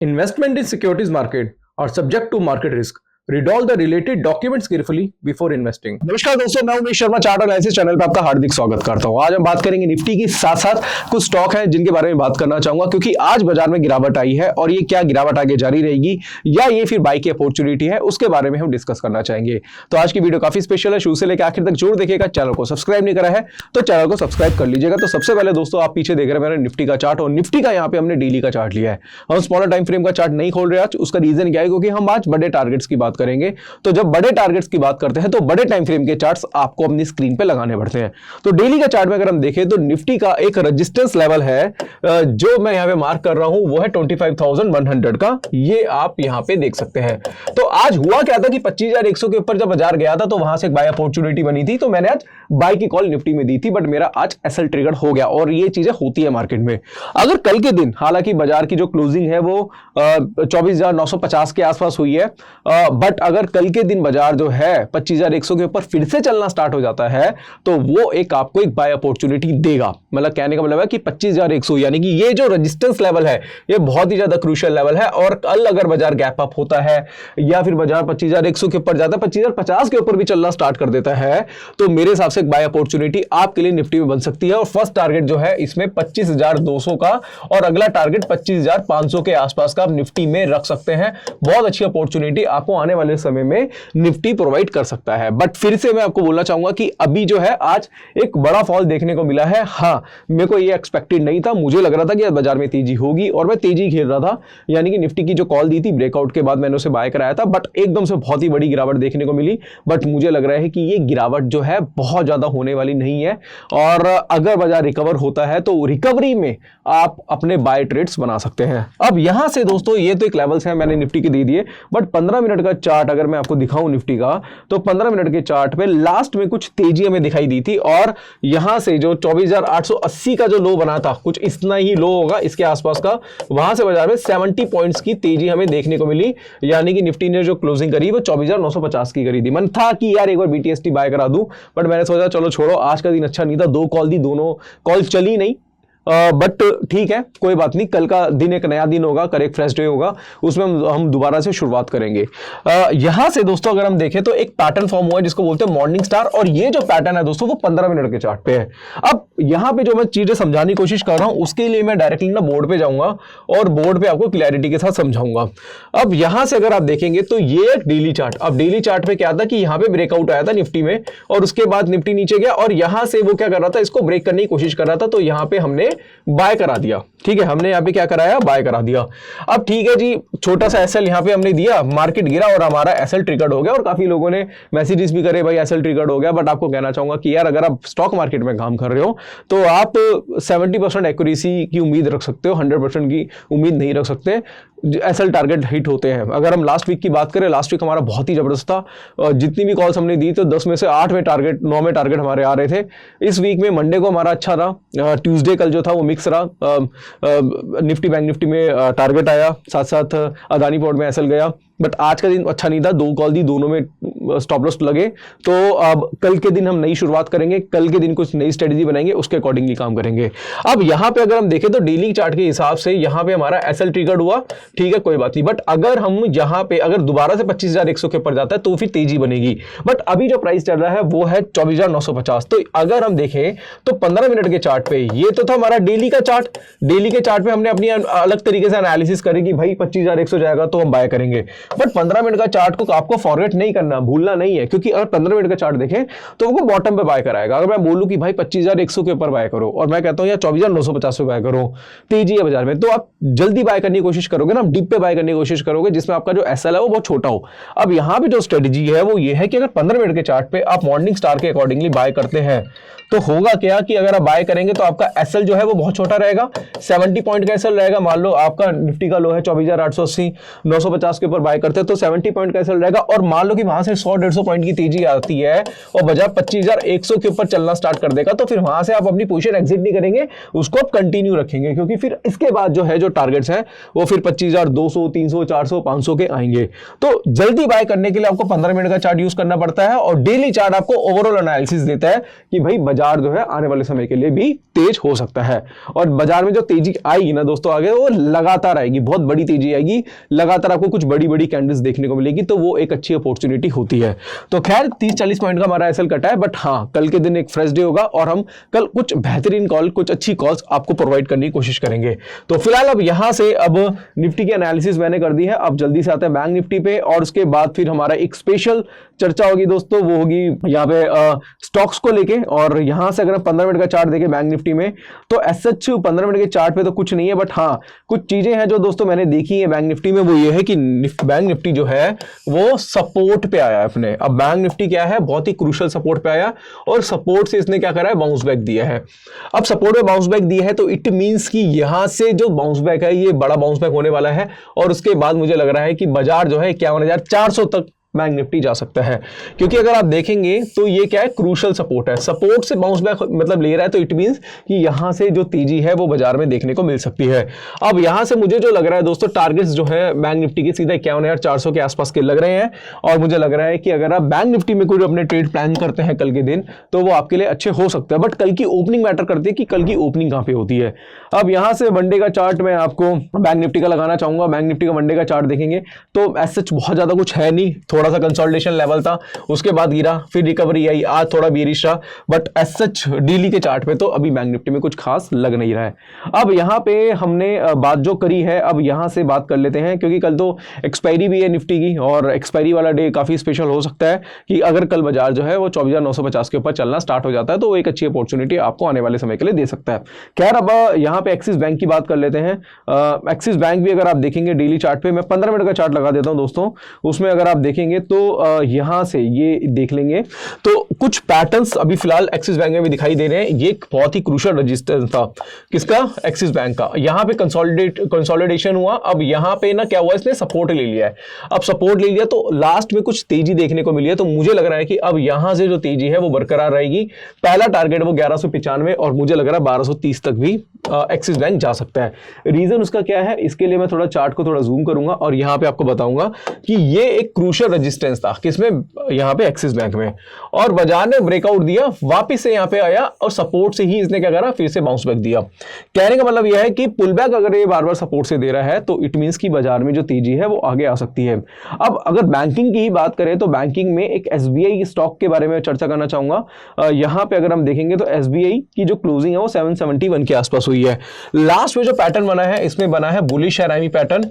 Investment in securities market are subject to market risk. Read all the related documents carefully before investing. नमस्कार दोस्तों, मैं Umesh Sharma, chart analysis channel पे आपका हार्दिक स्वागत करता हूं। आज हम बात करेंगे निफ्टी की, साथ साथ कुछ स्टॉक हैं जिनके बारे में बात करना चाहूंगा, क्योंकि आज बाजार में गिरावट आई है और ये क्या गिरावट आगे जारी रहेगी या ये फिर बाई की अपॉर्चुनिटी है, उसके बारे में हम डिस्कस करना चाहेंगे। तो आज की वीडियो काफी स्पेशल है, शुरू से लेकर आखिर तक जरूर देखिएगा। चैनल को सब्सक्राइब नहीं करा है तो चैनल को सब्सक्राइब कर लीजिएगा। तो सबसे पहले दोस्तों, आप पीछे देख रहे हैं मेरा निफ्टी का चार्ट, और निफ्टी का यहाँ पे हमने डेली का चार्ट लिया है। हम स्मॉलर टाइम फ्रेम का चार्ट नहीं खोल रहे आज। उसका रीजन क्या है? क्योंकि हम आज बड़े टारगेट्स की बात करेंगे। तो जब बड़े टारगेट्स की बात करते हैं तो बड़े टाइम फ्रेम के चार्ट्स आपको अपनी स्क्रीन पे लगाने पड़ते हैं। तो डेली का चार्ट में अगर हम देखें तो निफ्टी का एक रेजिस्टेंस लेवल है जो मैं यहां पे मार्क कर रहा हूं, वो है 25,100 का। ये आप यहां पे देख सकते हैं। तो आज हुआ क्या था कि 25,100 के ऊपर जब बाजार गया था तो वहां से एक बाय अपॉर्चुनिटी बनी थी, तो मैंने आज बाय की कॉल निफ्टी में दी थी, बट मेरा आज एसएल ट्रिगर हो गया। और ये चीजें होती है मार्केट में। अगर कल के दिन, हालांकि बाजार की जो क्लोजिंग है वो 24,950 के आसपास हुई है, बट अगर कल के दिन बाजार जो है 25,100 के ऊपर फिर से चलना स्टार्ट हो जाता है तो वो एक आपको एक बाय अपॉर्चुनिटी देगा। मतलब कहने का मतलब है कि 25,100 यानी कि ये जो रेजिस्टेंस लेवल है ये बहुत ही ज्यादा क्रूशियल लेवल है। और कल अगर बाजार गैप अप होता है या फिर बाजार 25,100 के ऊपर जाता है, 25,050 के ऊपर भी चलना स्टार्ट कर देता है, तो मेरे हिसाब से एक बाय अपॉर्चुनिटी आपके लिए निफ्टी में बन सकती है। और फर्स्ट टारगेट जो है इसमें 25,200 का और अगला टारगेट 25,500 के आसपास का आप निफ्टी में रख सकते हैं। बहुत अच्छी अपॉर्चुनिटी आपको आने वाले समय में निफ्टी प्रोवाइड कर सकता है। बट फिर से मैं आपको बोलना चाहूंगा कि अभी जो है आज एक बड़ा फॉल देखने को मिला है। हाँ, मेरे को ये एक्सपेक्टेड नहीं था। मुझे लग रहा था कि बाजार में तेजी होगी और मैं तेजी घेर रहा था, यानी कि निफ्टी की जो कॉल दी थी ब्रेकआउट के बाद मैंने उसे बाय कराया था, बट एकदम से बहुत ही बड़ी गिरावट देखने को मिली। बट मुझे लग रहा है कि ये गिरावट जो है बहुत ज्यादा होने वाली नहीं है, और अगर बाजार रिकवर होता है तो रिकवरी में आप अपने बाय ट्रेड्स बना सकते हैं। अब यहां से दोस्तों, ये तो एक लेवल्स है मैंने निफ्टी के दे दिए, बट 15 मिनट का चार्ट अगर मैं आपको दिखाऊं निफ्टी का, तो 15 मिनट के चार्ट पे लास्ट में कुछ तेजी हमें दिखाई दी थी। और यहां से जो 24,880 का जो लो बना था, कुछ इतना ही लो होगा इसके आसपास का, वहां से बाजार में 70 पॉइंट्स की तेजी हमें देखने को मिली। यानी कि निफ्टी ने जो क्लोजिंग करी वो 24,950 की करी थी। मन था कि यार एक बार बीटीएसटी बाय करा दूं, बट मैंने सोचा चलो छोड़ो, आज का दिन अच्छा नहीं था। दो कॉल दी, दोनों कॉल चली नहीं, बट ठीक है, कोई बात नहीं। कल का दिन एक नया दिन होगा, कल एक फ्रेश डे होगा, उसमें हम दोबारा से शुरुआत करेंगे। यहां से दोस्तों अगर हम देखें तो एक पैटर्न फॉर्म हुआ है जिसको बोलते हैं मॉर्निंग स्टार, और ये जो पैटर्न है दोस्तों वो 15 मिनट के चार्ट पे है। अब यहां पे जो मैं चीजें समझाने की कोशिश कर रहा हूं उसके लिए मैं डायरेक्टली ना बोर्ड पे जाऊंगा और बोर्ड पे आपको क्लैरिटी के साथ समझाऊंगा। अब यहां से अगर आप देखेंगे तो ये एक डेली चार्ट, अब डेली चार्ट पे क्या था कि यहां पे ब्रेकआउट आया था निफ्टी में, और उसके बाद निफ्टी नीचे गया और यहां से वो क्या कर रहा था, इसको ब्रेक करने की कोशिश कर रहा था। तो यहां पे हमने बाय करा दिया। ठीक है, हमने यहां पे क्या कराया, बाय करा दिया। अब ठीक है जी, छोटा सा एसएल यहां पे हमने दिया, मार्केट गिरा और हमारा एसएल ट्रिगर्ड हो गया, और काफी लोगों ने मैसेजेस भी करे भाई एसएल ट्रिगर्ड हो गया। बट आपको कहना चाहूंगा कि यार अगर आप स्टॉक मार्केट में काम कर रहे हो तो आप 70% एक्यूरेसी की उम्मीद रख सकते हो, 100% की उम्मीद नहीं रख सकते। एसएल टारगेट हिट होते हैं। अगर हम लास्ट वीक की बात करें, लास्ट वीक हमारा बहुत ही जबरदस्त था। जितनी भी कॉल्स हमने दी तो 10 में से 8 में टारगेट, 9 में टारगेट हमारे आ रहे थे। इस वीक में मंडे को हमारा अच्छा रहा, ट्यूसडे कल जो था वो मिक्स रहा। निफ्टी बैंक निफ्टी में टारगेट आया, साथ साथ अदानी पोर्ट में एसएल गया। बट आज का दिन अच्छा नहीं था, दो कॉल दी, दोनों में स्टॉप लॉस लगे। तो अब कल के दिन हम नई शुरुआत करेंगे, कल के दिन कुछ नई स्ट्रेटजी बनाएंगे, उसके अकॉर्डिंगली काम करेंगे। अब यहां पे अगर हम देखें तो डेली चार्ट के हिसाब से यहां पे हमारा एसएल ट्रिगर्ड हुआ, ठीक है कोई बात नहीं। बट अगर हम यहां पे अगर दोबारा से 25,100 के ऊपर जाता है तो फिर तेजी बनेगी। बट अभी जो प्राइस चल रहा है वो है 24,950। तो अगर हम देखें तो 15 मिनट के चार्ट पे, ये तो था हमारा डेली का चार्ट। डेली के चार्ट पे हमने अपनी अलग तरीके से एनालिसिस करी कि भाई 25,100 जाएगा तो हम बाय करेंगे। बट 15 मिनट का चार्ट को आपको फॉरगेट नहीं करना, भूलना नहीं है, क्योंकि अगर 15 मिनट का चार्ट देखें तो वो बॉटम पे बाय कराएगा। अगर मैं बोलूं कि भाई 25,100 के ऊपर बाय करो और मैं कहता हूं यार 24,950 पे बाय करो, तेजी है बाजार में, तो आप जल्दी बाय करने की कोशिश करोगे ना, डीप पे बाय करने की कोशिश करोगे जिसमें आपका जो एसएल है वो बहुत छोटा हो। अब यहां पे जो स्ट्रेटजी है वो ये है कि अगर 15 मिनट के चार्ट पे आप मॉर्निंग स्टार के अकॉर्डिंगली बाय करते हैं तो होगा क्या कि अगर आप बाय करेंगे तो आपका एसएल जो है वो बहुत छोटा रहेगा, 70 पॉइंट का एसएल रहेगा। मान लो आपका निफ्टी का लो है 24,880, 950 के ऊपर बाय करते हैं तो 70 पॉइंट का एसएल रहेगा। और मान लो कि वहां से 100-150 पॉइंट की तेजी आती है और बाजार 25,100 के ऊपर चलना स्टार्ट कर देगा, तो फिर वहां से आप अपनी पोजीशन एग्जिट नहीं करेंगे, उसको आप कंटिन्यू रखेंगे, क्योंकि फिर इसके बाद जो है जो टारगेट्स हैं वो फिर 25,200, 300, 400, 500 के आएंगे। तो जल्दी बाय करने के लिए आपको 15 मिनट का चार्ट यूज करना पड़ता है और डेली चार्ट आपको ओवरऑल एनालिसिस देता है कि भाई बाजार जो है आने वाले समय के लिए भी तेज हो सकता है। और बाजार में जो तेजी आएगी ना दोस्तों आगे, वो लगातार आएगी, बहुत बड़ी तेजी आएगी, लगातार आपको कुछ बड़ी बड़ी कैंडल्स देखने को मिलेगी, तो वो एक अच्छी अपॉर्चुनिटी होती है। तो खैर 30-40 पॉइंट का हमारा एसएल कटा है, बट हाँ कल के दिन एक फ्रेश डे होगा और हम कल कुछ बेहतरीन कॉल, कुछ अच्छी कॉल्स आपको प्रोवाइड करने की कोशिश करेंगे। तो फिलहाल अब यहां से अब निफ्टी की एनालिसिस मैंने कर दी है, अब जल्दी से आते हैं बैंक निफ्टी पे, और उसके बाद फिर हमारा एक स्पेशल चर्चा होगी दोस्तों, वो होगी यहाँ पे स्टॉक्स को लेके। और यहां से अगर हम 15 मिनट का चार्ट देखें बैंक निफ्टी में, तो एसएच 15 मिनट के चार्ट पे तो कुछ नहीं है, बट हाँ कुछ चीजें हैं जो दोस्तों मैंने देखी है बैंक निफ्टी में। वो ये है कि बैंक निफ्टी जो है वो सपोर्ट पे आया है अपने। अब बैंक निफ्टी क्या है, बहुत ही क्रूशियल सपोर्ट पे आया और सपोर्ट से इसने क्या करा है, बाउंस बैक दिया है। अब सपोर्ट में बाउंस बैक दिया है तो इट मींस कि यहां से जो बाउंस बैक है ये बड़ा बाउंस बैक होने वाला है, और उसके बाद मुझे लग रहा है कि बाजार जो है 51,400 तक बैंक निफ्टी जा सकता है। क्योंकि अगर आप देखेंगे तो ये क्या है, क्रूशियल सपोर्ट है, सपोर्ट से बाउंस बैक मतलब ले रहा है, तो इट मींस कि यहां से जो तेजी है वो बाजार में देखने को मिल सकती है। अब यहां से मुझे जो लग रहा है दोस्तों, टारगेट्स जो है बैंक निफ्टी के सीधा 51,400 के आसपास के लग रहे हैं, और मुझे लग रहा है कि अगर आप बैंक निफ्टी में कोई अपने ट्रेड प्लान करते हैं कल के दिन, तो वो आपके लिए अच्छे हो सकते हैं। बट कल की ओपनिंग मैटर करती है कि कल की ओपनिंग कहां पे होती है। अब यहां से वनडे का चार्ट मैं आपको बैंक निफ्टी का लगाना चाहूंगा। बैंक निफ्टी का वनडे का चार्ट देखेंगे तो ऐसा बहुत ज्यादा कुछ है नहीं, थोड़ा सा कंसोलिडेशन लेवल था, उसके बाद गिरा, फिर रिकवरी आई, आज थोड़ा बेरिश रहा, बट एज सच डेली के चार्ट पे तो अभी बैंक निफ्टी में कुछ खास लग नहीं रहा है। अब यहां पे हमने बात जो करी है, अब यहां से बात कर लेते हैं, क्योंकि कल तो एक्सपायरी भी है निफ्टी की, और एक्सपायरी वाला डे काफी स्पेशल हो सकता है कि अगर कल बाजार जो है वो 24,950 के ऊपर चलना स्टार्ट हो जाता है, तो वो एक अच्छी अपॉर्चुनिटी आपको आने वाले समय के लिए दे सकता है। खैर अब यहां पे एक्सिस बैंक की बात कर लेते हैं। एक्सिस बैंक भी अगर आप देखेंगे डेली चार्ट पे, मैं 15 मिनट का चार्ट लगा देता हूं दोस्तों, उसमें अगर आप देखेंगे तो यहां से ये देख लेंगे तो कुछ पैटर्न्स अभी फिलहाल एक्सिस बैंक में भी दिखाई दे रहे हैं। ये एक बहुत ही क्रूशियल रजिस्टेंस था, किसका, एक्सिस बैंक का। यहां पे कंसोलिडेशन हुआ, अब यहां पे ना क्या हुआ, इसने सपोर्ट ले लिया है। अब सपोर्ट ले लिया तो लास्ट में कुछ तेजी देखने को मिली है, तो मुझे लग रहा है कि अब यहां से जो तेजी है वो बरकरार रहेगी। पहला टारगेट वो 1195 और मुझे लग रहा है 1230 तक भी एक्सिस बैंक जा सकता है। रीजन उसका क्या है, इसके लिए मैं थोड़ा चार्ट को थोड़ा जूम करूंगा और यहां पे आपको बताऊंगा कि ये एक क्रूशियल रेजिस्टेंस था, किसमें, यहां पे एक्सिस बैंक में, और बाजार ने ब्रेकआउट दिया, वापस से यहां पे आया और सपोर्ट से ही इसने क्या करा, फिर से बाउंस बैक दिया। कहने का मतलब यह है कि पुल बैक अगर ये बार बार सपोर्ट से दे रहा है तो इट मींस कि बाजार में जो तेजी है वो आगे आ सकती है। अब अगर बैंकिंग की ही बात करें तो बैंकिंग में एक एसबीआई स्टॉक के बारे में चर्चा करना चाहूंगा। यहां पे अगर हम देखेंगे तो एसबीआई की जो क्लोजिंग है वो 771 के आसपास हुई है। लास्ट में जो पैटर्न बना है इसमें बना है बुलिश एरएमई पैटर्न,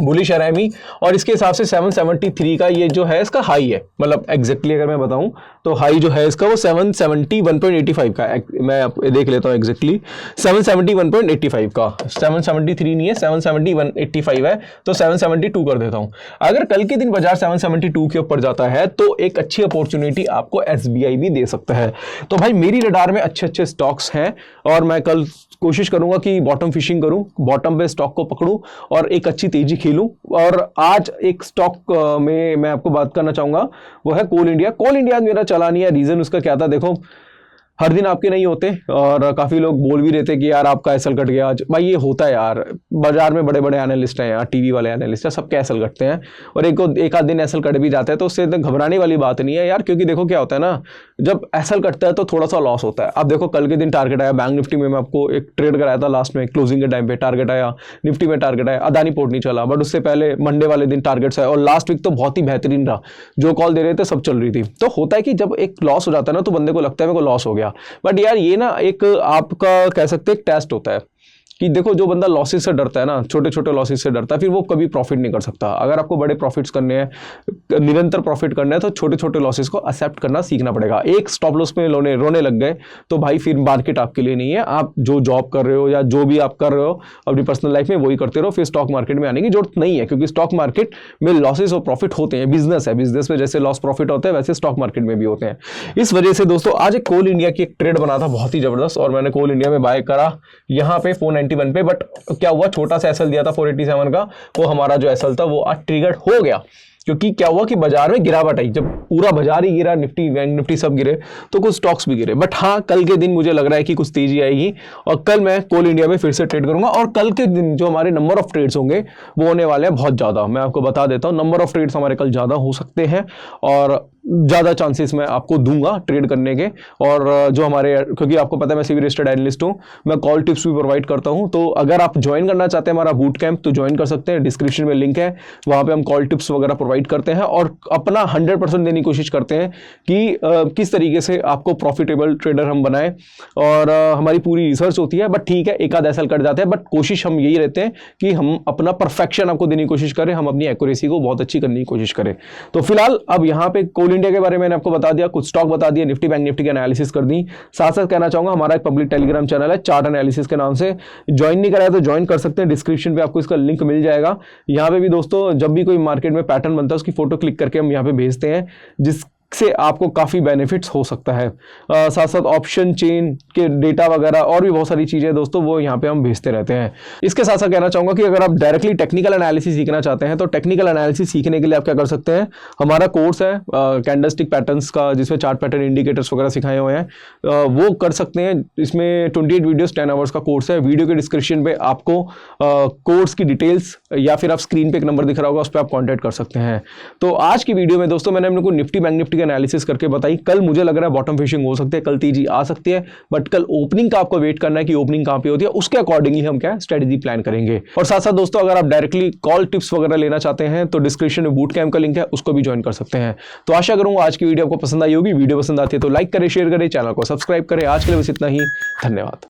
बुलिश एरएमई, और इसके हिसाब से 773 का ये जो है इसका हाई है, मतलब एग्जैक्टली अगर मैं बताऊं तो हाई जो है इसका वो 771.85 का, मैं देख लेता हूं एग्जैक्टली 771.85 का, 773 नहीं है 771.85 है, तो 772 कर देता हूं। अगर कल के दिन बाजार 772 के ऊपर जाता है तो एक अच्छी अपॉर्चुनिटी आपको एसबीआई भी दे सकता है। तो भाई मेरी रडार में अच्छे अच्छे स्टॉक्स हैं और मैं कल कोशिश करूंगा कि बॉटम फिशिंग करूं, बॉटम पे स्टॉक को पकड़ूं और एक अच्छी तेजी खेलूं। और आज एक स्टॉक में मैं आपको बात करना चाहूंगा, वो है कोल इंडिया। कोल इंडिया मेरा चला नहीं है, रीजन उसका क्या था, देखो हर दिन आपके नहीं होते और काफी लोग बोल भी रहते कि यार आपका एसएल कट गया आज। भाई ये होता है यार, बाजार में बड़े बड़े एनालिस्ट हैं यार, टीवी वाले एनालिस्ट हैं, सबके एसएल कटते हैं और एक आध दिन एसएल कट भी जाता है, तो उससे घबराने वाली बात नहीं है यार। क्योंकि देखो क्या होता है ना, जब एसएल कटता है तो थोड़ा सा लॉस होता है। अब देखो कल के दिन टारगेट आया बैंक निफ्टी में, मैं आपको एक ट्रेड कराया था लास्ट में क्लोजिंग के टाइम पे, टारगेट आया निफ्टी में, टारगेट आया, अदानी पोर्ट नहीं चला, बट उससे पहले मंडे वाले दिन टारगेट्स आए और लास्ट वीक तो बहुत ही बेहतरीन रहा, जो कॉल दे रहे थे सब चल रही थी। तो होता है कि जब एक लॉस हो जाता है ना तो बंदे को लगता है मेरे को लॉस हो गया, बट यार ये ना एक आपका कह सकते हैं एक टेस्ट होता है कि देखो जो बंदा लॉसेस से डरता है ना, छोटे छोटे लॉसेस से डरता है, फिर वो कभी प्रॉफिट नहीं कर सकता। अगर आपको बड़े प्रॉफिट्स करने हैं, निरंतर प्रॉफिट करना है, तो छोटे छोटे लॉसेस को एक्सेप्ट करना सीखना पड़ेगा। एक स्टॉप लॉस में रोने लग गए तो भाई फिर मार्केट आपके लिए नहीं है। आप जो जॉब कर रहे हो या जो भी आप कर रहे हो अपनी पर्सनल लाइफ में वही करते रहो, फिर स्टॉक मार्केट में आने की जरूरत नहीं है, क्योंकि स्टॉक मार्केट में लॉसेस और प्रॉफिट होते हैं, बिजनेस है, बिजनेस में जैसे लॉस प्रॉफिट होते हैं वैसे स्टॉक मार्केट में भी होते हैं। इस वजह से दोस्तों आज एक कोल इंडिया की एक ट्रेड बना था बहुत ही जबरदस्त, और मैंने कोल इंडिया में बाय करा यहाँ पे 491 पे, बट क्या हुआ, छोटा सा एसएल दिया था 487 का, वो हमारा जो एसएल था वो आज ट्रिगर्ड हो गया। क्योंकि क्या हुआ कि बाजार में गिरावट आई, जब पूरा बाजार ही गिरा, निफ्टी बैंक निफ्टी सब गिरे, तो कुछ स्टॉक्स भी गिरे। बट हाँ, कल के दिन मुझे लग रहा है कि कुछ तेजी आएगी और कल मैं कोल इंडिया में फिर से ट्रेड करूंगा। और कल के दिन जो हमारे नंबर ऑफ ट्रेड्स होंगे वो होने वाले हैं बहुत ज़्यादा। मैं आपको बता देता हूँ, नंबर ऑफ ट्रेड्स हमारे कल ज़्यादा हो सकते हैं और ज़्यादा चांसेस मैं आपको दूंगा ट्रेड करने के। और जो हमारे, क्योंकि आपको पता है मैं सीवी रजिस्टर्ड एनालिस्ट हूँ, मैं कॉल टिप्स भी प्रोवाइड करता हूँ। तो अगर आप ज्वाइन करना चाहते हैं हमारा बूट कैंप तो ज्वाइन कर सकते हैं, डिस्क्रिप्शन में लिंक है, वहाँ पे हम कॉल टिप्स वगैरह प्रोवाइड करते हैं और अपना 100% देने की कोशिश करते हैं कि किस तरीके से आपको प्रॉफिटेबल ट्रेडर हम बनाएं। और हमारी पूरी रिसर्च होती है। बट ठीक है, एक आध एसएल कट जाते हैं, बट कोशिश हम यही रहते हैं कि हम अपना परफेक्शन आपको देने की कोशिश करें, हम अपनी एक्यूरेसी को बहुत अच्छी करने की कोशिश करें। तो फिलहाल अब यहाँ पे कोल इंडिया के बारे में मैंने आपको बता दिया, कुछ स्टॉक बता दिया, निफ्टी बैंक निफ्टी का एनालिसिस कर दी। साथ साथ कहना चाहूंगा हमारा एक पब्लिक टेलीग्राम चैनल है चार्ट एनालिसिस के नाम से, ज्वाइन नहीं कराया तो ज्वाइन कर सकते हैं, डिस्क्रिप्शन पे आपको इसका लिंक मिल जाएगा। यहाँ पे भी दोस्तों जब भी कोई मार्केट में पैटर्न बनता है उसकी फोटो क्लिक करके हम यहाँ पे भेजते हैं, जिससे आपको काफ़ी बेनिफिट्स हो सकता है। साथ साथ ऑप्शन चेन के डेटा वगैरह और भी बहुत सारी चीज़ें दोस्तों वो यहाँ पे हम भेजते रहते हैं। इसके साथ साथ कहना चाहूँगा कि अगर आप डायरेक्टली टेक्निकल एनालिसिस सीखना चाहते हैं तो टेक्निकल एनालिसिस सीखने के लिए आप क्या कर सकते हैं, हमारा कोर्स है कैंडलस्टिक पैटर्न्स का, जिसमें चार्ट पैटर्न इंडिकेटर्स वगैरह सिखाए हुए हैं, वो कर सकते हैं। इसमें 28 वीडियोस 10 आवर्स का कोर्स है। वीडियो के डिस्क्रिप्शन पे आपको कोर्स की डिटेल्स या फिर आप स्क्रीन पे एक नंबर दिख रहा होगा, उस पर आप कॉन्टैक्ट कर सकते हैं। तो आज की वीडियो में दोस्तों मैंने अपने को निफ्टी बैंक निफ्टी का एनालिसिस करके बताई। कल मुझे लग रहा है बॉटम फिशिंग हो सकती है, कल तेजी आ सकती है, बट कल ओपनिंग का आपको वेट करना है कि ओपनिंग कहां पे होती है, उसके अकॉर्डिंगली हम क्या स्ट्रेटेजी प्लान करेंगे। और साथ साथ दोस्तों अगर आप डायरेक्टली कॉल टिप्स वगैरह लेना चाहते हैं तो डिस्क्रिप्शन में बूट कैंप का लिंक है, उसको भी ज्वाइन कर सकते हैं। तो आशा करूंगा आज की वीडियो आपको पसंद आई होगी। वीडियो पसंद आती है तो लाइक करें, शेयर करें, चैनल को सब्सक्राइब करें। आज के लिए बस इतना ही, धन्यवाद।